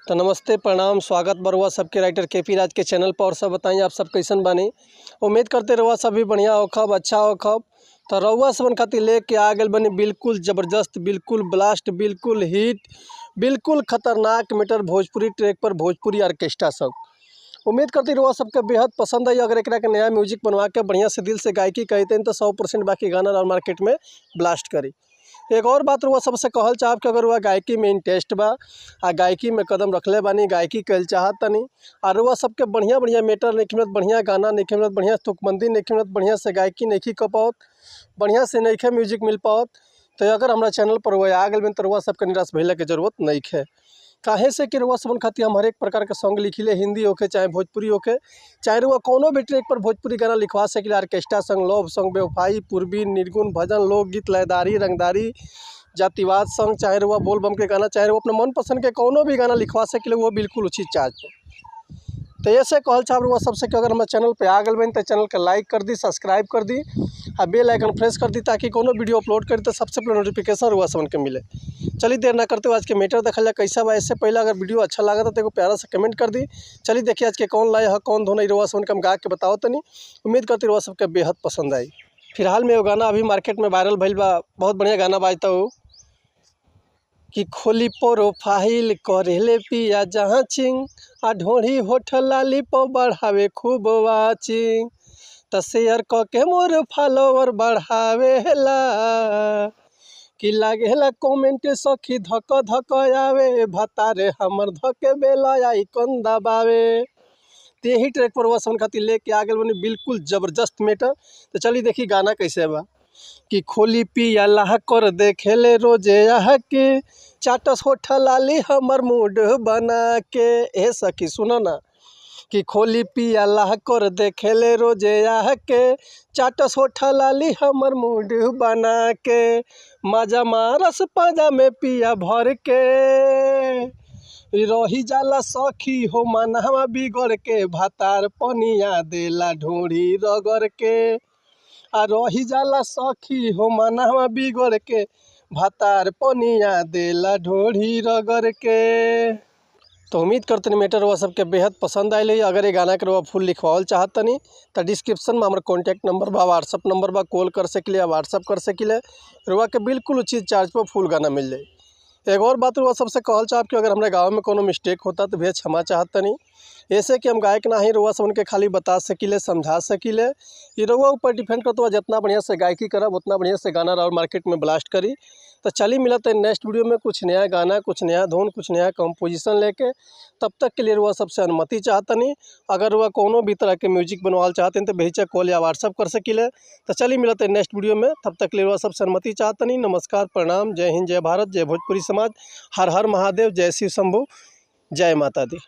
तो नमस्ते प्रणाम स्वागत बरुआ सबके राइटर केपी राज के चैनल पर। और सब बताइए आप सब कैसन बानी। उम्मीद करते रहुआ सब भी बढ़िया होखब, अच्छा होखब। तो रहुआ सबन खातिर लेके आ गए बनी बिल्कुल ज़बरदस्त, बिल्कुल ब्लास्ट, बिल्कुल हिट, बिल्कुल खतरनाक मीटर भोजपुरी ट्रैक पर भोजपुरी ऑर्केस्ट्रा सब। उम्मीद करती रहुआ सबके बेहद पसंद आई। अगर एक के नया म्यूजिक बनवा के बढ़िया से दिल से गायकी कहते हैं तो 100% बाकी गाना और मार्केट में ब्लास्ट करी। एक और बात रुआ सबसे कहल चाहब कि अगर वह गायकी में इंटरेस्ट बा आ गायकी में कदम रखले बानी, गायकी कल चाहत तनी और रुआ सबके बढ़िया बढ़िया मेटर नहीं मिलत, बढ़िया गाना नहीं मिलत, बढ़िया तुकबंदी नहीं मिलत, बढ़िया से गायकी नहीं कर पाओत, बढ़िया से नहीं म्यूजिक मिल पाओत, तो अगर हमारा चैनल पर वह आ गए तो रुआ सबके निराश भइले के जरूरत नहीं है। काहे से कि रुआ सबन खातिर हम हर एक प्रकार के सॉन्ग लिखिले, हिंदी होके चाहे भोजपुरी होके, चाहे रुआ कोनो भी ट्रैक पर भोजपुरी गाना लिखवा सकिले। ऑर्केस्ट्रा सॉन्ग, लव सॉन्ग, बेवफाई, पूर्वी, निर्गुण, भजन, लोकगीत, लयदारी, रंगदारी, जातिवाद सॉन्ग, चाहे रुआ बोल बम के गाना, चाहे वो अपने मनपसंद के कोनो भी गाना लिखवा सकिले, वो बिल्कुल उचित चार्ज पर। तो ऐसे कहल चाहब रुआ सबसे कि अगर हमारे चैनल पे आ गए बन तो चैनल के लाइक कर दी, सब्सक्राइब कर दी और बेल आइकन प्रेस कर दी ताकि कोनो वीडियो अपलोड करी तो सबसे पहले नोटिफिकेशन रुआ सबन के मिले। चलिए देर ना करते हुए आज के मैटर देखा जाए कैसा बा। इससे पहले अगर वीडियो अच्छा लगा तो प्यारा सा कमेंट कर दी। चलिए देखिए आज के कौन लाए है, कौन धोना रुआ सबन के हम गा के बताओ तनी। उम्मीद करती रुआ सबके बेहद पसंद आई। फिलहाल में वो गाना अभी मार्केट में वायरल भइल बा, बहुत बढ़िया गाना बाजता हो कि खोली प्रोफाइल करेले पिया जाँचिंग आ ढोढ़ी होठ लाली पर बढ़ावे खूब वाचिंग, त शेयर क के मोर फॉलोवर बढ़ावेला कि लागेला कमेंट सखी धक धक आवे, भतारे हमर धके बेला आइकन दबावे। ते ही ट्रैक पर वह सबन खातिर लेके आ गए बनी बिल्कुल ज़बरदस्त मेटर। तो चलिए देखिए गाना कैसे बा कि खोली पिया लाह कर देखेले रोजे आह के, चाटस होठ लाली हमर मूड बना के। ए सखी सुनो ना कि खोली पिया लाह कर देखेले रोजे आह के, चाटस होठ लाली हमर मूड बना के, मजा मारस पाजा में पिया भर के, रही जाला सखी हो मनहवा बिगड़ के, भातार पनिया देला ढोढ़ी रगड़ के, आ रही जाला सखी हो मनहवा बिगड़ के, भातार पनिया देला ढोढ़ी रगड़ के। तो उम्मीद करते मेटर वह सबके बेहद पसंद आए। अगर ये गाना के रुआ फुल लिखवाल चाहतनी तो डिस्क्रिप्शन में हमारा कॉन्टैक्ट नंबर बा, व्हाट्सअप नंबर बा, कॉल कर सकिले, व्हाट्सअप कर सकिले। रुआ के बिल्कुल उचित चार्ज पर फुल गाना मिल जाए। एक और बात रुआ सबसे कहल चाहब कि अगर हमारे गाँव में कोनो मिस्टेक होता तो भैया क्षमा चाहतनी। ऐसे कि हम गायक ना ही रुआ सब उनके खाली बता सकिले, समझा सकिले। ये रुआ ऊपर डिपेंड करता हुआ जितना बढ़िया से गायकी करब उतना बढ़िया से गाना और मार्केट में ब्लास्ट करी। तो चलिए मिलते हैं नेक्स्ट वीडियो में कुछ नया गाना, कुछ नया धुन, कुछ नया कंपोजिशन लेके। तब तक के लिए रुआ सबसे अनुमति चाहतनी। अगर रुआ कोनो भी तरह के म्यूजिक बनवाल चाहते हैं तो बेहिचक कॉल या व्हाट्सअप कर सकिले। तो चलिए मिलते हैं नेक्स्ट वीडियो में, तब तक के लिए रुआ सबसे अनुमति चाहतनी। नमस्कार, प्रणाम, जय हिंद, जय भारत, जय भोजपुरी समाज, हर हर महादेव, जय शिव शंभू, जय माता दी।